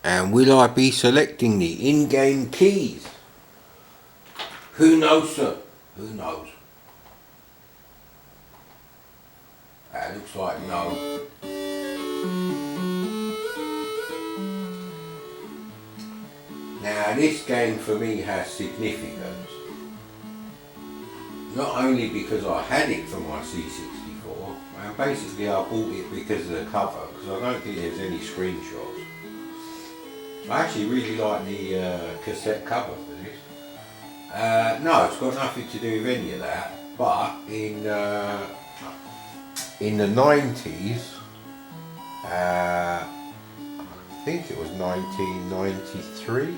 And will I be selecting the in-game keys? Who knows, sir? Who knows? That looks like no. Now this game for me has significance. Not only because I had it for my C64, and basically I bought it because of the cover, because I don't think there's any screenshots. I actually really like the cassette cover for this. No, it's got nothing to do with any of that, but in the 90s, I think it was 1993,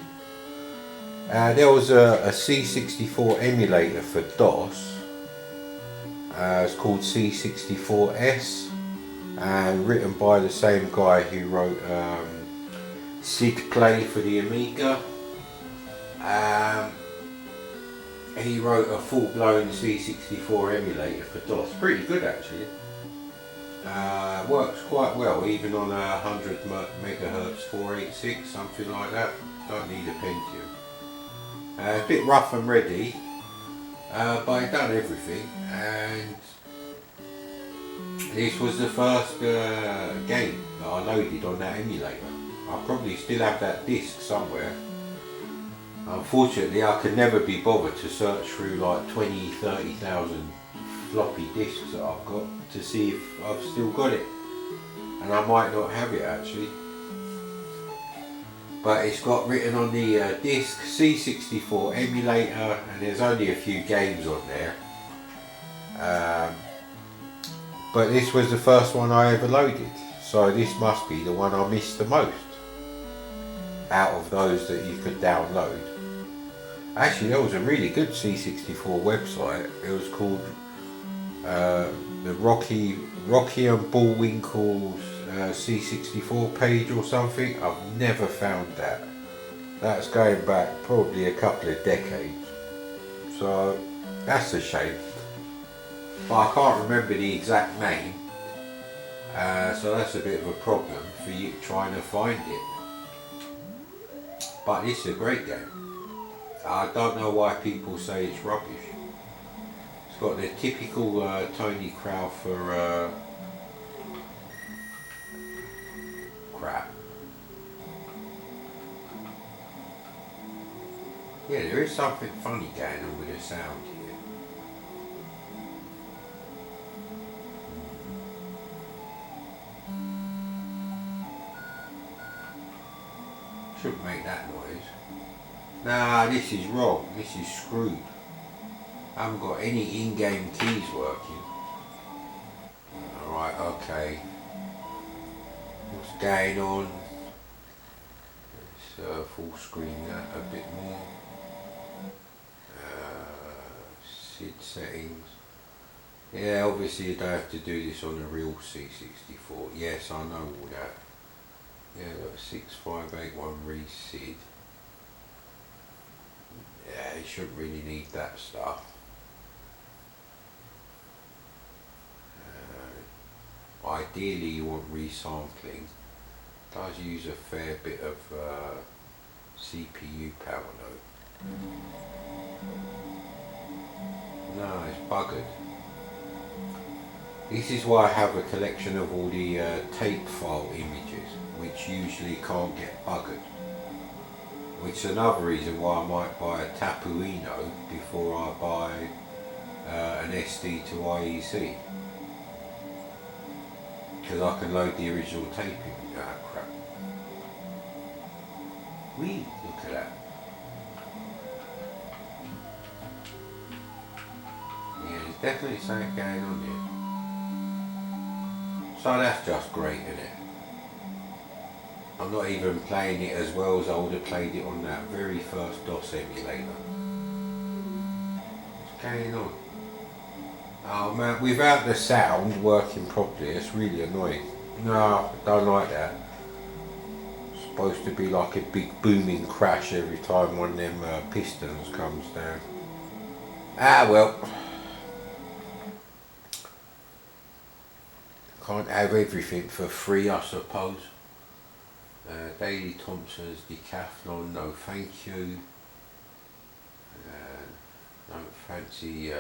there was a C64 emulator for DOS. It's called C64S, and written by the same guy who wrote Sid Play for the Amiga. He wrote a full-blown C64 emulator for DOS. Pretty good actually. Works quite well, even on a 100 megahertz 486, something like that. Don't need a Pentium. A bit rough and ready, but it done everything. And this was the first game that I loaded on that emulator. I probably still have that disc somewhere. Unfortunately, I could never be bothered to search through like 30,000 floppy disks that I've got to see if I've still got it. And I might not have it actually. But it's got written on the disc C64 emulator, and there's only a few games on there. But this was the first one I ever loaded, so this must be the one I missed the most out of those that you could download. Actually, there was a really good C64 website. It was called the Rocky and Bullwinkle's C64 page or something. I've never found that. That's going back probably a couple of decades, so that's a shame. But I can't remember the exact name, so that's a bit of a problem for you trying to find it. But it's a great game. I don't know why people say it's rubbish. It's got the typical Tony Crowther crap. Yeah, there is something funny going on with the sound here. Shouldn't make that noise. Nah, this is wrong. This is screwed. I haven't got any in-game keys working. Alright, okay. What's going on? Let's full screen that a bit more. SID settings. Yeah, obviously you don't have to do this on a real C64. Yes, I know all that. Yeah, look, 6581 resid. Yeah, you shouldn't really need that stuff. Ideally you want resampling. It does use a fair bit of CPU power though. No, it's buggered. This is why I have a collection of all the tape file images, which usually can't get buggered. Which is another reason why I might buy a Tapuino before I buy an SD to IEC. Because I can load the original tape in. Ah, crap. Whee, look at that. Yeah, there's definitely something going on here. So that's just great, isn't it? I'm not even playing it as well as I would have played it on that very first DOS emulator. What's going on? Oh man, without the sound working properly, it's really annoying. No, I don't like that. It's supposed to be like a big booming crash every time one of them pistons comes down. Ah well. Can't have everything for free, I suppose. Daily Thompson's Decathlon, no thank you. Don't fancy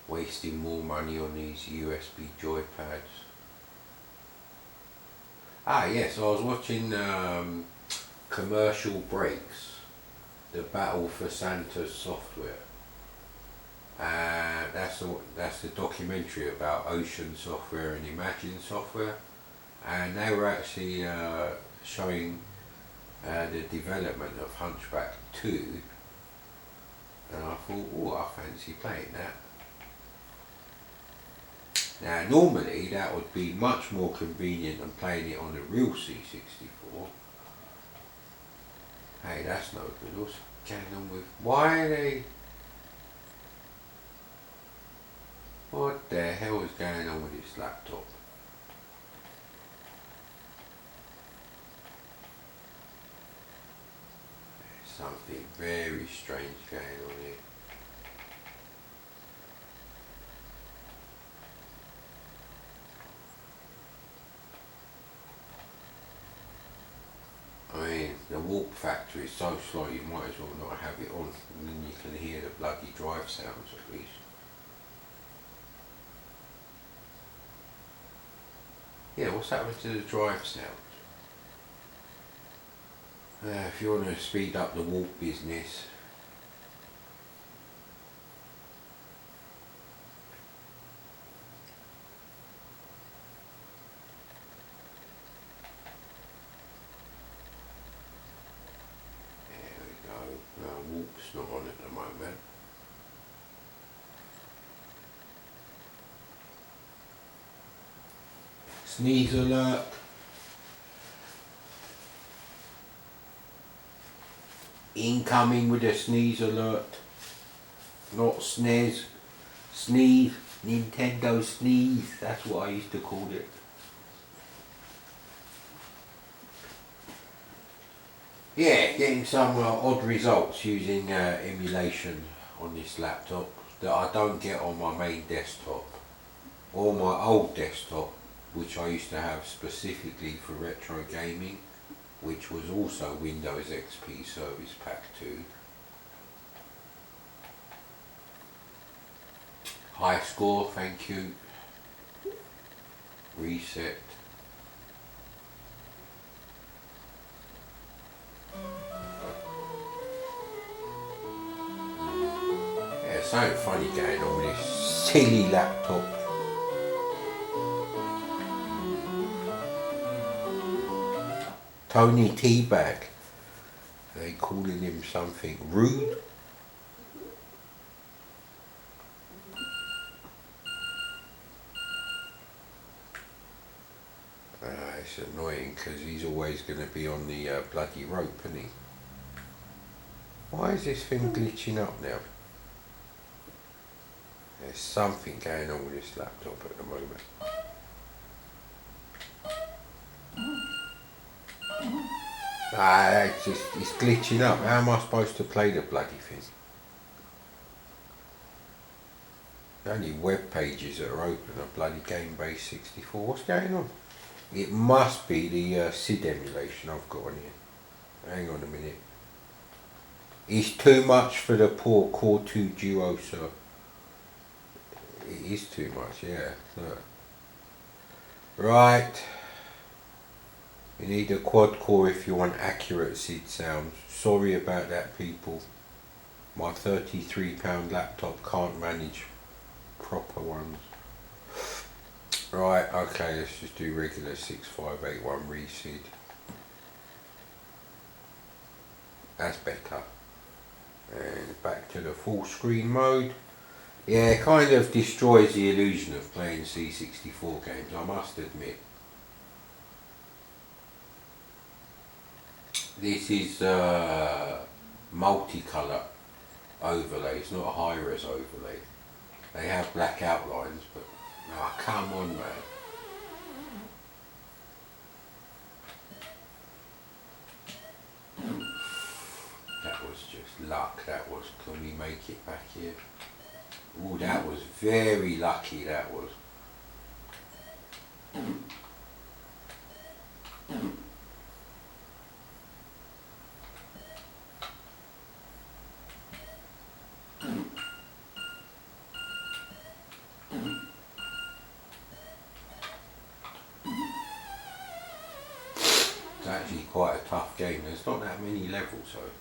wasting more money on these USB joypads. Ah yes, I was watching Commercial Breaks, the battle for Santa's software. That's the documentary about Ocean Software and Imagine Software, and they were actually showing the development of Hunchback 2, and I thought, oh, I fancy playing that. Now normally that would be much more convenient than playing it on a real C64. Hey, that's no good. What's going on with... Why are they... What the hell is going on with this laptop? There's something very strange going on here. I mean, the warp factor is so slow you might as well not have it on, and then you can hear the bloody drive sounds at least. Yeah, what's happened to the drive sound? If you want to speed up the warp business, there we go. No, warp's not on at the moment. Sneeze alert. Incoming with a sneeze alert. Not sneeze. Sneeze. Nintendo sneeze. That's what I used to call it. Yeah, getting some odd results using emulation on this laptop that I don't get on my main desktop or my old desktop, which I used to have specifically for retro gaming, which was also Windows XP Service Pack 2. High score, thank you. Reset. Yeah, something funny going on with this silly laptop. Tony Teabag. They calling him something rude. It's annoying because he's always going to be on the bloody rope, isn't he? Why is this thing glitching up now? There's something going on with this laptop at the moment. It's glitching up. How am I supposed to play the bloody thing? The only web pages that are open are bloody Game-Based64. What's going on? It must be the SID emulation I've got on here. Hang on a minute. It's too much for the poor Core 2 Duo, sir. It is too much, yeah. Look. Right. You need a quad core if you want accurate SID sounds. Sorry about that, people. My £33 laptop can't manage proper ones. Right, okay, let's just do regular 6581 reseed. That's better. And back to the full screen mode. Yeah, it kind of destroys the illusion of playing C64 games, I must admit. This is multicolour overlay, it's not a high-res overlay. They have black outlines, but oh, come on, man. That was just luck, that was. Can we make it back here? Oh, that was very lucky, that was. actually quite a tough game. There's not that many levels though.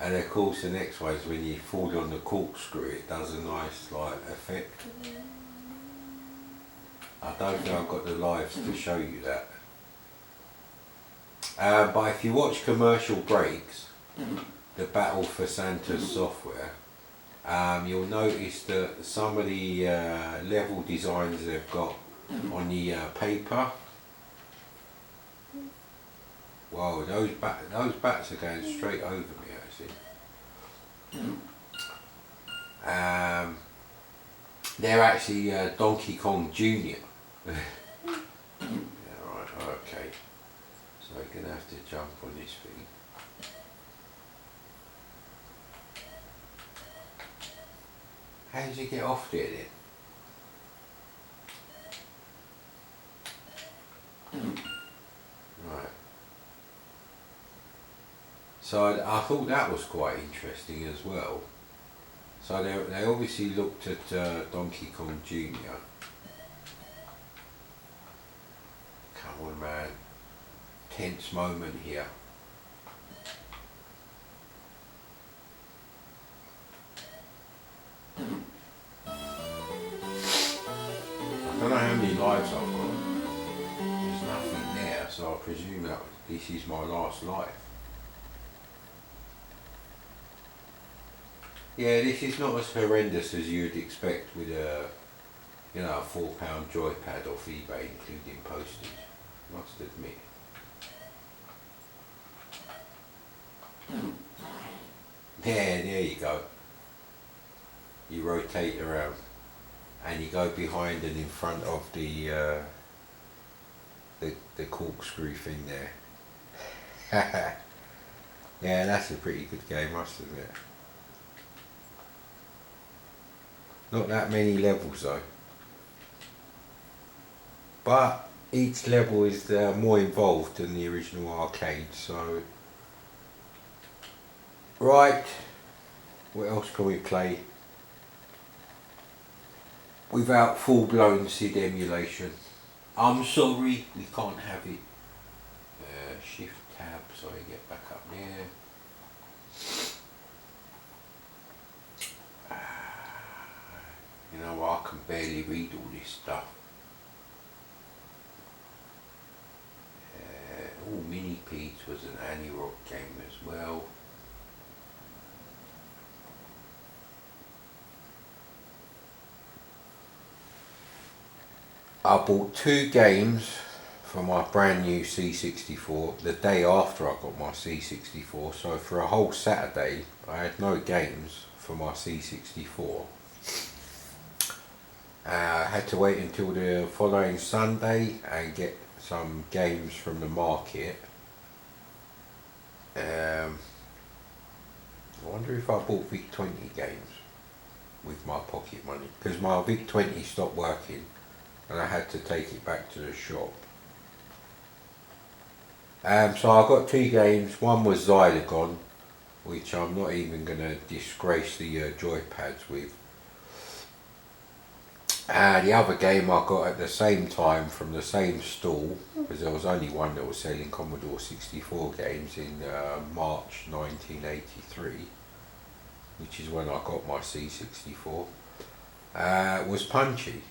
And of course the next one is when you fall on the corkscrew, it does a nice like effect. I don't think I've got the lives to show you that. But if you watch commercial breaks, the Battle for Santa's software, you'll notice that some of the level designs they've got on the paper, whoa, those bats are going straight over me actually. They're actually Donkey Kong Jr. Yeah, right, okay. So we're going to have to jump on this thing. How did you get off there then? Right. So I thought that was quite interesting as well. So they obviously looked at Donkey Kong Jr. Come on man, tense moment here. I don't know how many lives I've got. There's nothing there, so I presume that this is my last life. Yeah, this is not as horrendous as you'd expect with a, you know, a £4 joypad off eBay, including postage. Must admit. Yeah, there you go. You rotate around, and you go behind and in front of the corkscrew thing there. Yeah, that's a pretty good game, must admit. Not that many levels though, but each level is more involved than the original arcade. So, right, what else can we play without full-blown SID emulation? I'm sorry, we can't have it. Shift tab, so I get back up there. You know, I can barely read all this stuff. Mini-Pete's was an Annie-Rock game as well. I bought 2 games for my brand new C64 the day after I got my C64, so for a whole Saturday I had no games for my C64. I had to wait until the following Sunday and get some games from the market. I wonder if I bought VIC-20 games with my pocket money, because my VIC-20 stopped working and I had to take it back to the shop. So I got 2 games. One was Xylogon, which I'm not even going to disgrace the joypads with. The other game I got at the same time from the same stall, because there was only one that was selling Commodore 64 games in March 1983, which is when I got my C64, was Punchy.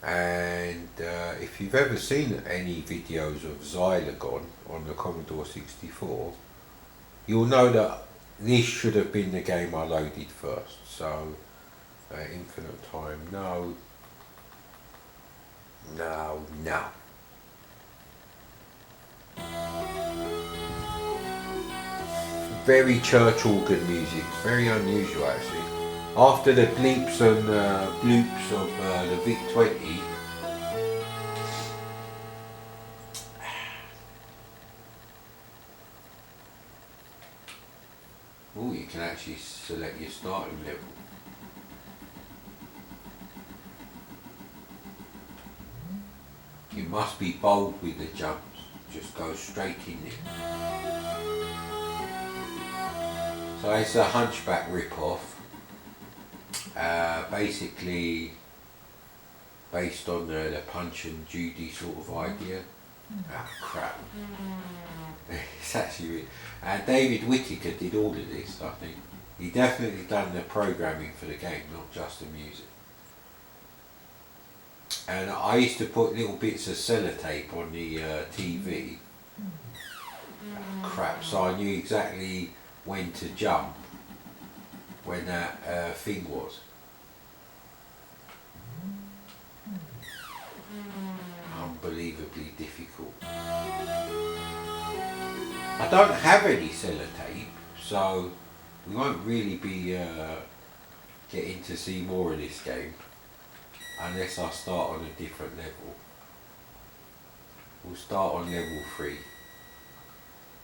And if you've ever seen any videos of Xylogon on the Commodore 64, you'll know that this should have been the game I loaded first. So Infinite Time, no. Very church organ music, very unusual actually. After the bleeps and bloops of the VIC-20, oh, you can actually select your starting level. You must be bold with the jumps. Just go straight in there. So it's a Hunchback rip-off. Basically based on the Punch and Judy sort of idea. Ah, crap. It's actually... David Whittaker did all of this, I think. He definitely done the programming for the game, not just the music. And I used to put little bits of sellotape on the TV. Crap, so I knew exactly when to jump when that thing was. Unbelievably difficult. I don't have any sellotape, so we won't really be getting to see more of this game unless I start on a different level. We'll start on level 3.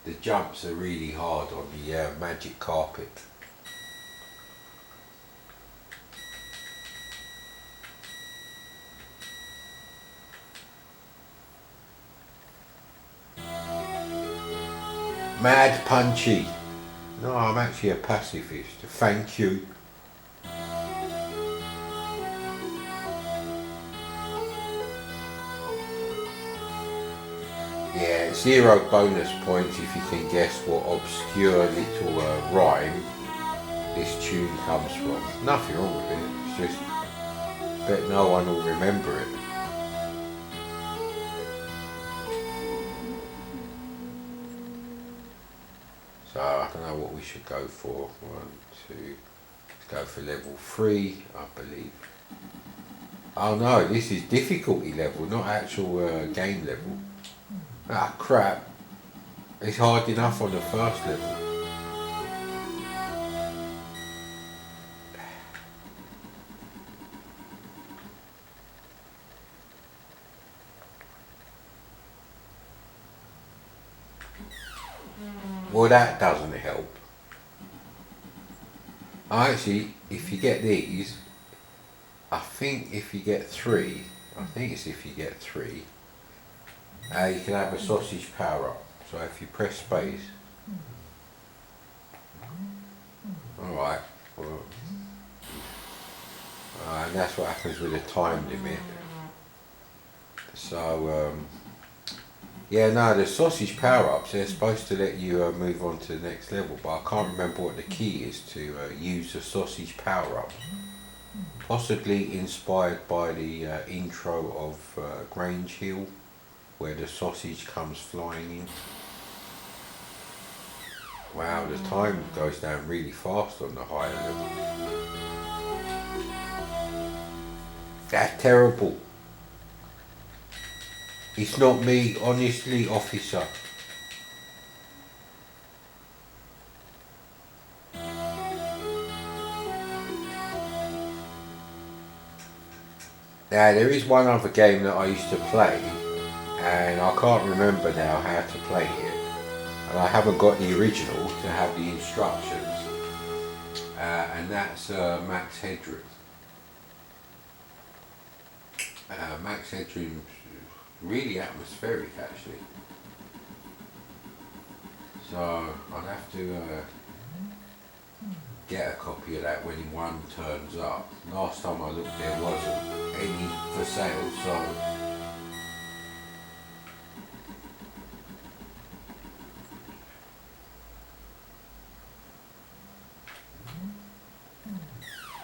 The jumps are really hard on the magic carpet. Mad Punchy. No, I'm actually a pacifist. Thank you. Yeah, 0 bonus points if you can guess what obscure little rhyme this tune comes from. Nothing wrong with it, it's just bet no one will remember it. So I don't know what we should go for. 1, 2, let's go for level 3, I believe. Oh no, this is difficulty level, not actual game level. Ah crap, it's hard enough on the first level. Well, that doesn't help. Actually, if you get these, I think if you get 3, I think it's if you get 3, you can have a sausage power up. So if you press space, alright, well, and that's what happens with the time limit. So, yeah, no, the sausage power-ups, they're supposed to let you move on to the next level, but I can't remember what the key is to use the sausage power-up. Possibly inspired by the intro of Grange Hill, where the sausage comes flying in. Wow, the time goes down really fast on the higher level. That's terrible. It's not me, honestly, officer. Now, there is one other game that I used to play, and I can't remember now how to play it. And I haven't got the original to have the instructions, and that's Max Headroom. Max Headroom, really atmospheric actually. So I'd have to get a copy of that when one turns up. Last time I looked there wasn't any for sale, so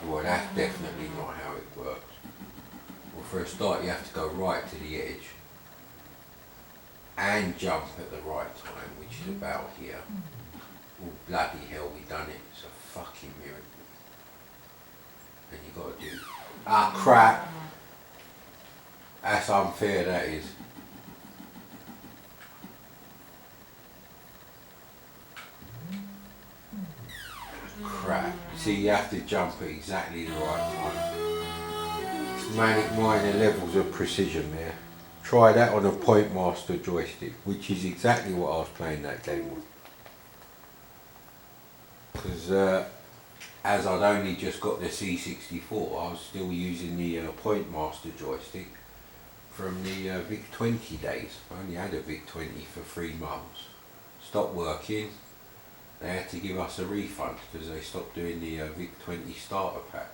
well, that's definitely not how it works. Well, for a start you have to go right to the edge and jump at the right time, which is about here. Oh bloody hell, we done it. It's a fucking miracle. And you got to do... Ah crap! That's unfair, that is. Crap. See, you have to jump at exactly the right time. It's manic minor levels of precision there. Try that on a Point Master joystick, which is exactly what I was playing that game with. Because as I'd only just got the C64, I was still using the Point Master joystick from the Vic 20 days. I only had a Vic 20 for 3 months. Stopped working. They had to give us a refund because they stopped doing the Vic 20 starter pack.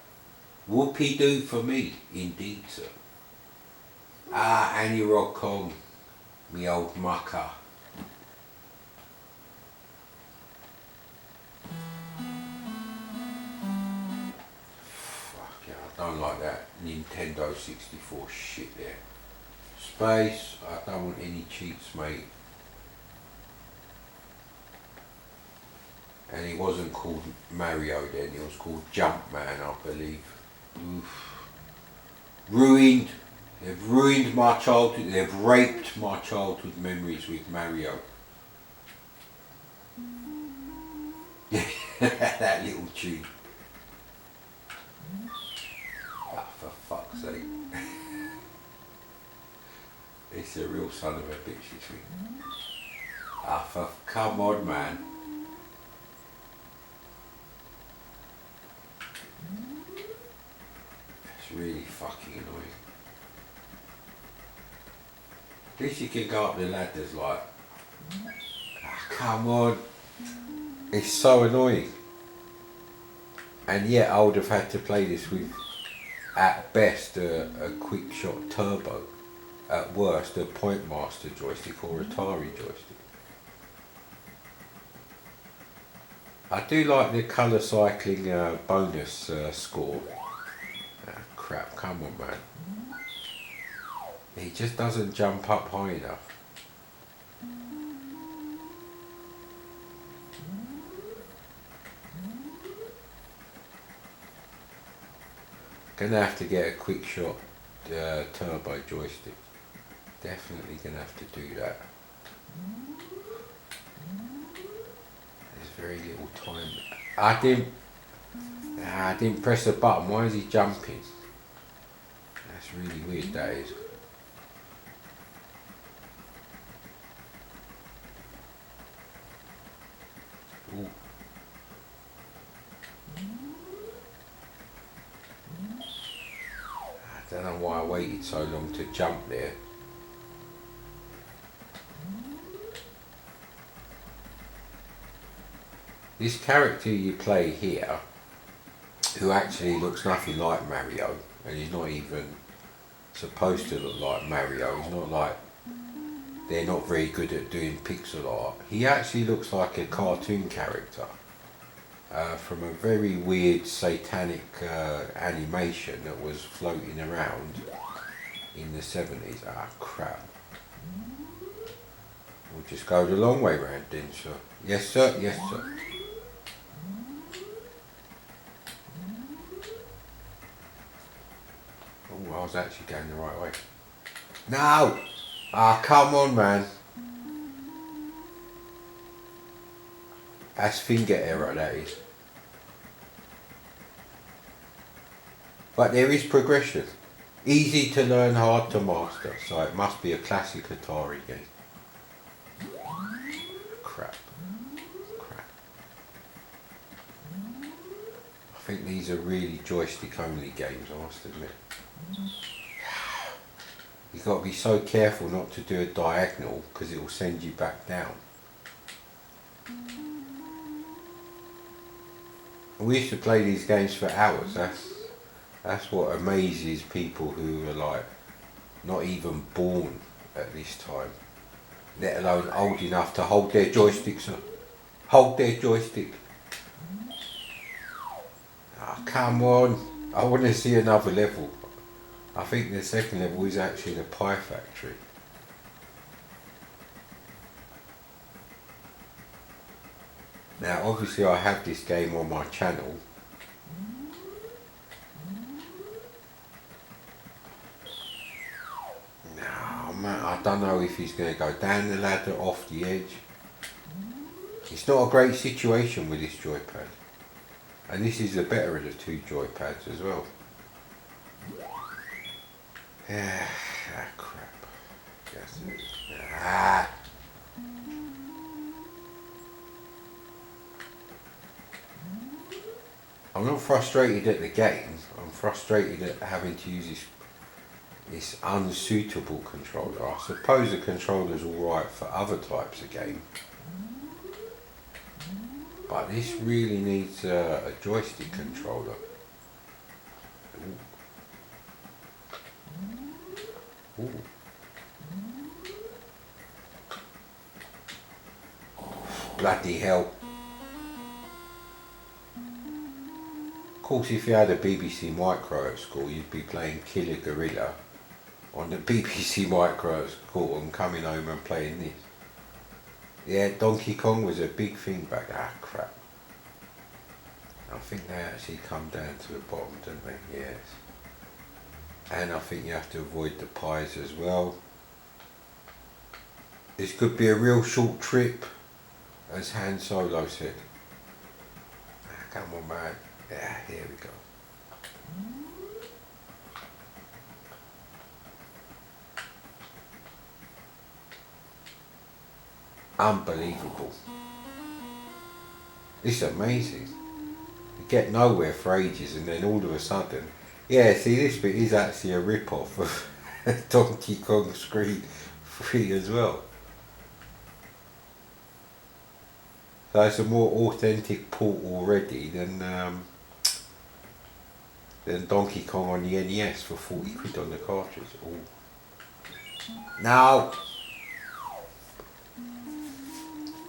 Whoopie-doo for me, indeed, sir. Ah, Annie Rockcom, me old mucker. Fuck yeah, I don't like that Nintendo 64 shit there. Space, I don't want any cheats, mate. And it wasn't called Mario then, it was called Jumpman, I believe. Oof. Ruined. They've ruined my childhood, they've raped my childhood memories with Mario. That little tune. Ah, for fuck's sake. It's a real son of a bitch, this thing. Ah, come on, man. It's really fucking annoying. At least you can go up the ladders like, ah, come on. It's so annoying. And yet I would have had to play this with, at best, a quick shot turbo. At worst, a Point Master joystick or Atari joystick. I do like the colour cycling bonus score. Ah, crap, come on, man. He just doesn't jump up high enough. Gonna have to get a quick shot turbo joystick. Definitely gonna have to do that. There's very little time. I didn't press the button. Why is he jumping? That's really weird, that is. Ooh. I don't know why I waited so long to jump there. This character you play here, who actually looks nothing like Mario, and he's not even supposed to look like Mario, he's not like, they're not very good at doing pixel art. He actually looks like a cartoon character from a very weird satanic animation that was floating around in the 70s. Ah, crap. We'll just go the long way round then, sir. Yes, sir. Yes, sir. Oh, I was actually going the right way. No! Ah, come on, man. That's finger error, that is. But there is progression. Easy to learn, hard to master. So it must be a classic Atari game. Crap. I think these are really joystick only games, I must admit. You've got to be so careful not to do a diagonal because it will send you back down. We used to play these games for hours. That's what amazes people who are like not even born at this time, let alone old enough to hold their joystick, sir. Hold their joystick. Ah, come on. I want to see another level. I think the second level is actually the Pie Factory. Now obviously I have this game on my channel. No man, I don't know if he's going to go down the ladder, off the edge. It's not a great situation with this joypad. And this is the better of the two joypads as well. Ah, crap. Yes, ah. I'm not frustrated at the game, I'm frustrated at having to use this It's unsuitable controller. I suppose the controller's alright for other types of game, but this really needs a joystick controller. Ooh. Ooh. Bloody hell. Of course, if you had a BBC Micro at school, you'd be playing Killer Gorilla on the BBC Micro at school and coming home and playing this. Yeah, Donkey Kong was a big thing back then. Ah, crap. I think they actually come down to the bottom, don't they? Yes. And I think you have to avoid the pies as well. This could be a real short trip, as Han Solo said. Ah, come on, man. Yeah, here we go. Unbelievable. It's amazing. You get nowhere for ages and then all of a sudden, yeah, see this bit is actually a rip-off of Donkey Kong Screen 3 as well. So it's a more authentic port already than Donkey Kong on the NES for 40 quid on the cartridge. Ooh. No!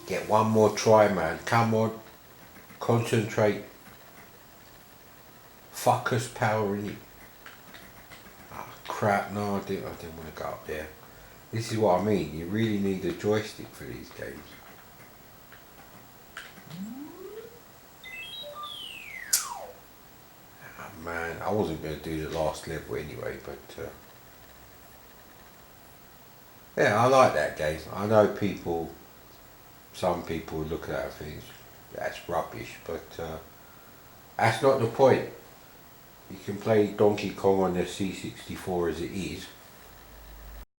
Get one more try, man. Come on. Concentrate. Focus power in it. Ah, crap. No, I didn't want to go up there. This is what I mean. You really need a joystick for these games. Oh, man, I wasn't going to do the last level anyway, but yeah, I like that game. I know some people look at that and think that's rubbish, but that's not the point. You can play Donkey Kong on the C64 as it is,